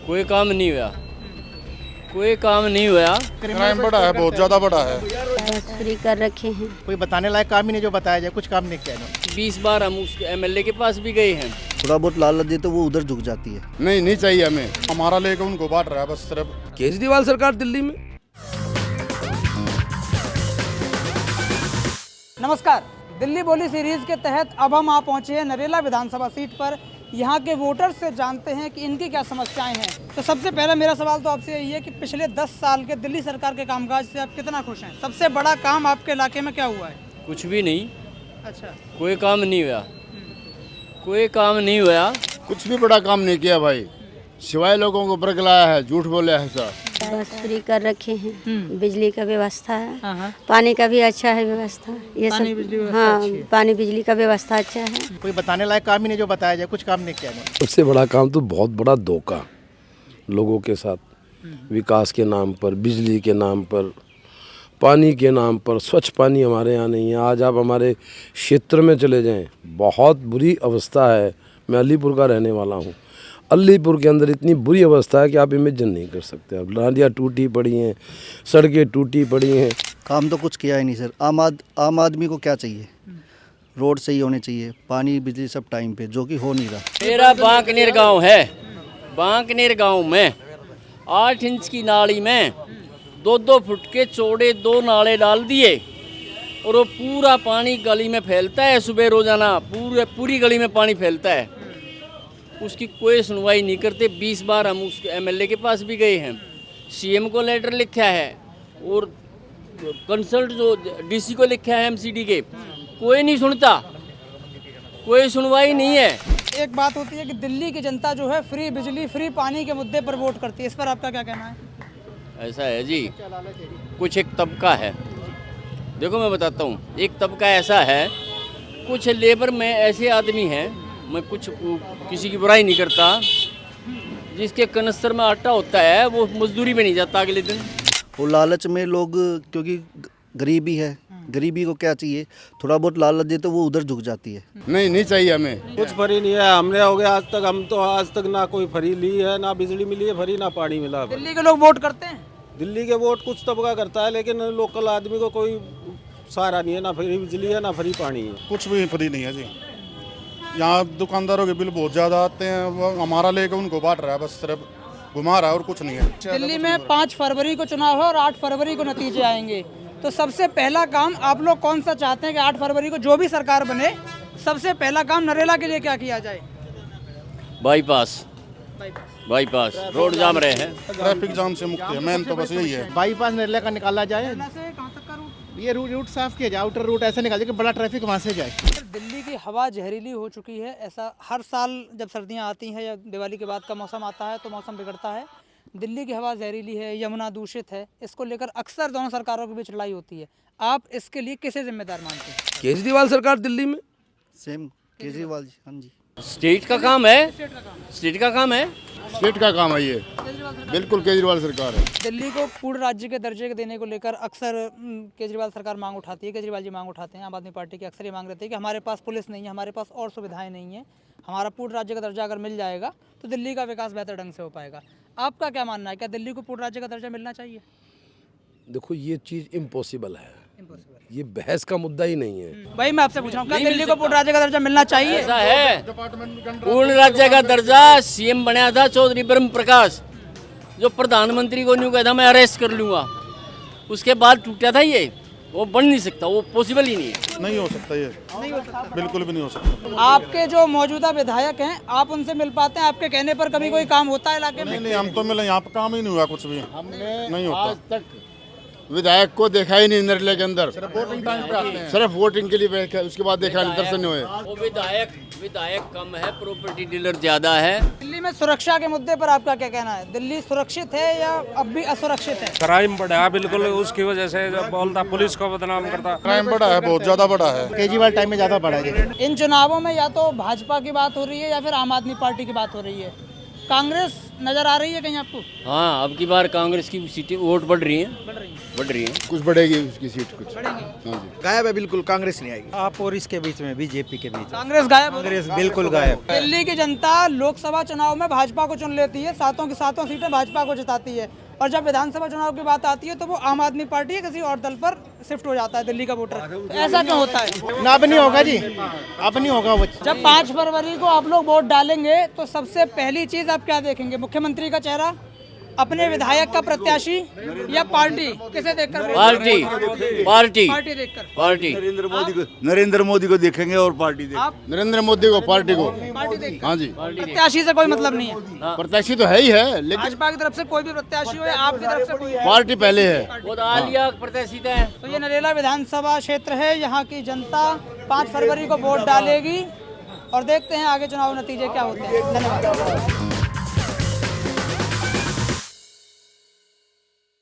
कोई काम नहीं हुआ, कोई काम नहीं हुआ। क्राइम बड़ा है, बहुत ज्यादा बड़ा है। फ्री कर रखे हैं। कोई बताने लायक काम ही नहीं जो बताया जाए, कुछ काम नहीं किया इन्होंने। 20 बार हम उस एमएलए के पास भी गए हैं। थोड़ा बहुत लालच दे तो वो उधर झुक जाती है। नहीं चाहिए हमें, हमारा लेकर उनको बांट रहा है बस सिर्फ। केजरीवाल सरकार दिल्ली में। नमस्कार, दिल्ली बोली सीरीज के तहत अब हम पहुंचे हैं नरेला विधानसभा सीट पर। यहाँ के वोटर्स से जानते हैं कि इनकी क्या समस्याएं हैं। तो सबसे पहला मेरा सवाल तो आपसे यही है कि पिछले 10 साल के दिल्ली सरकार के कामकाज से आप कितना खुश हैं? सबसे बड़ा काम आपके इलाके में क्या हुआ है? कुछ भी नहीं। अच्छा, कोई काम नहीं हुआ, कोई काम नहीं हुआ। कुछ भी बड़ा काम नहीं किया भाई, सिवाय लोगों को बरगलाया है, झूठ बोले है सर। बस फ्री कर रखे हैं। बिजली का व्यवस्था है, पानी का भी अच्छा है व्यवस्था। ये सब हाँ, पानी बिजली का व्यवस्था अच्छा है। कोई बताने लायक काम ही नहीं जो बताया जाए, कुछ काम नहीं किया इन्होंने। सबसे बड़ा काम तो बहुत बड़ा धोखा लोगों के साथ, विकास के नाम पर, बिजली के नाम पर, पानी के नाम पर। स्वच्छ पानी हमारे यहाँ नहीं है। आज आप हमारे क्षेत्र में चले जाएं, बहुत बुरी अवस्था है। मैं अलीपुर का रहने वाला हूँ। अलीपुर के अंदर इतनी बुरी अवस्था है कि आप इमेजिन नहीं कर सकते। अब नालियाँ टूटी पड़ी हैं, सड़कें टूटी पड़ी हैं। काम तो कुछ किया ही नहीं सर। आम आदमी को क्या चाहिए? रोड सही होने चाहिए, पानी बिजली सब टाइम पे, जो कि हो नहीं रहा। मेरा बांकनेर गांव है। बांकनेर गांव में 8 इंच की नाली में 2-2 फुट के चौड़े 2 नाले डाल दिए और वो पूरा पानी गली में फैलता है। सुबह रोजाना पूरी गली में पानी फैलता है। उसकी कोई सुनवाई नहीं करते। 20 बार हम उस एमएलए के पास भी गए हैं, सीएम को लेटर लिखा है और कंसल्ट जो डीसी को लिखा है एमसीडी के, कोई नहीं सुनता, कोई सुनवाई नहीं है। एक बात होती है कि दिल्ली की जनता जो है फ्री बिजली फ्री पानी के मुद्दे पर वोट करती है। इस पर आपका क्या कहना है? ऐसा है जी, कुछ एक तबका है। देखो मैं बताता हूँ, एक तबका ऐसा है, कुछ लेबर में ऐसे आदमी हैं, मैं कुछ किसी की बुराई नहीं करता, जिसके कनस्तर में आटा होता है वो मजदूरी में नहीं जाता अगले दिन। वो लालच में लोग, क्योंकि गरीबी है, गरीबी को क्या चाहिए? थोड़ा बहुत लालच दे तो वो उधर झुक जाती है। नहीं चाहिए हमें। कुछ फ्री नहीं है। हमने हो गया आज तक, हम तो आज तक ना कोई फ्री ली है, ना बिजली मिली है फ्री, ना पानी मिला। दिल्ली के लोग वोट करते हैं? दिल्ली के वोट कुछ तबका करता है, लेकिन लोकल आदमी को कोई सहारा नहीं है। ना फ्री बिजली है, ना फ्री पानी है। कुछ भी फ्री नहीं है जी। यहाँ दुकानदारों के बिल बहुत ज्यादा आते हैं, वो हमारा लेकर उनको बांट रहा है बस सिर्फ, घुमा रहा है और कुछ नहीं है। दिल्ली में 5 फरवरी को चुनाव है और 8 फरवरी को नतीजे आएंगे। तो सबसे पहला काम आप लोग कौन सा चाहते हैं कि 8 फरवरी को जो भी सरकार बने, सबसे पहला काम नरेला के लिए क्या किया जाए? बाईपास रोड जाम रहे हैं, ट्रैफिक जाम से मुक्ति है, मेन तो बस यही है। बाईपास नरेला का निकाला जाए, ये रूट साफ किया जाए, आउटर रूट ऐसा निकाल जाए कि बड़ा ट्रैफिक वहाँ से जाए। दिल्ली की हवा जहरीली हो चुकी है। ऐसा हर साल जब सर्दियाँ आती हैं या दिवाली के बाद का मौसम आता है तो मौसम बिगड़ता है। दिल्ली की हवा जहरीली है, यमुना दूषित है। इसको लेकर अक्सर दोनों सरकारों के बीच लड़ाई होती है। आप इसके लिए किसे जिम्मेदार मानते हैं? केजरीवाल सरकार दिल्ली में। सेम केजरीवाल जी। हाँ जी, स्टेट का काम है, स्टेट का काम है, स्टेट का काम है ये, बिल्कुल केजरीवाल सरकार है। दिल्ली को पूर्ण राज्य के दर्जे देने को लेकर अक्सर केजरीवाल सरकार मांग उठाती है, केजरीवाल जी मांग उठाते हैं। आम आदमी पार्टी की अक्सर ये मांग रहती है कि हमारे पास पुलिस नहीं है, हमारे पास और सुविधाएं नहीं है, हमारा पूर्ण राज्य का दर्जा अगर मिल जाएगा तो दिल्ली का विकास बेहतर ढंग से हो पाएगा। आपका क्या मानना है, क्या दिल्ली को पूर्ण राज्य का दर्जा मिलना चाहिए? देखो ये चीज़ इम्पॉसिबल है, ये बहस का मुद्दा ही नहीं है। भाई मैं आपसे पूछ रहा हूँ, क्या दिल्ली को पूर्ण राज्य का दर्जा मिलना चाहिए? ऐसा है, पूर्ण राज्य का दर्जा सीएम बनाया था चौधरी ब्रह्म प्रकाश, जो प्रधानमंत्री को न्यू कहता था मैं अरेस्ट कर लूंगा, उसके बाद टूटा था ये। वो बन नहीं सकता, वो पॉसिबल ही नहीं है। नहीं हो सकता ये, बिल्कुल भी नहीं हो सकता। आपके जो मौजूदा विधायक हैं, आप उनसे मिल पाते हैं? आपके कहने पर कभी कोई काम होता है इलाके में? नहीं, हम तो मिले, यहाँ पे काम ही नहीं हुआ कुछ भी, हमने नहीं होता। आज तक विधायक को देखा ही नहीं नरेला के अंदर, सिर्फ वोटिंग टाइम पे आते हैं, सिर्फ वोटिंग के लिए बैठे, उसके बाद देखा नहीं, दर्शन हुए। वो विधायक कम है, प्रॉपर्टी डीलर ज्यादा है। दिल्ली में सुरक्षा के मुद्दे पर आपका क्या कहना है? दिल्ली सुरक्षित है या अब भी असुरक्षित है? क्राइम बढ़ा बिल्कुल, उसकी वजह से जब बोलता पुलिस को बदनाम करता। क्राइम बड़ा है, बहुत ज्यादा बड़ा है। केजरीवाल टाइम में ज़्यादा बढ़ा है। इन चुनावों में या तो भाजपा की बात हो रही है या फिर आम आदमी पार्टी की बात हो रही है। कांग्रेस नजर आ रही है कहीं आपको? हाँ, अब की बार कांग्रेस की सीटें वोट बढ़ रही हैं, बढ़ रही है, बढ़ रही हैं। कुछ बढ़ेगी उसकी सीट कुछ। बढ़ेंगी। हाँ जी। गायब है बिल्कुल, कांग्रेस नहीं आएगी। आप और इसके बीच में बीजेपी के बीच कांग्रेस गायब हो गई। कांग्रेस बिल्कुल गायब। दिल्ली की जनता लोकसभा चुनाव में भाजपा को चुन लेती है, सातों की सातों सीटें भाजपा को जिताती है, और जब विधानसभा चुनाव की बात आती है तो वो आम आदमी पार्टी या किसी और दल पर शिफ्ट हो जाता है दिल्ली का वोटर। तो ऐसा क्यों होता है? ना अब नहीं होगा जी, अब नहीं होगा वो। जब 5 फरवरी को आप लोग वोट डालेंगे तो सबसे पहली चीज आप क्या देखेंगे? मुख्यमंत्री का चेहरा, अपने विधायक का प्रत्याशी, या पार्टी? किसे देखकर? पार्टी पार्टी पार्टी देखकर। पार्टी नरेंद्र मोदी को देखेंगे और पार्टी देखेंगे। आप नरेंद्र मोदी को, पार्टी को। पार्टी देखकर। हाँ जी। प्रत्याशी से कोई मतलब नहीं है, प्रत्याशी तो है ही है, लेकिन भाजपा की तरफ से कोई भी प्रत्याशी हो या आपकी तरफ से कोई है, पार्टी पहले है। वो तो आलिया प्रत्याशित है। तो ये नरेला विधानसभा क्षेत्र है, यहाँ की जनता 5 फरवरी को वोट डालेगी और देखते हैं आगे चुनाव नतीजे क्या होते हैं। धन्यवाद।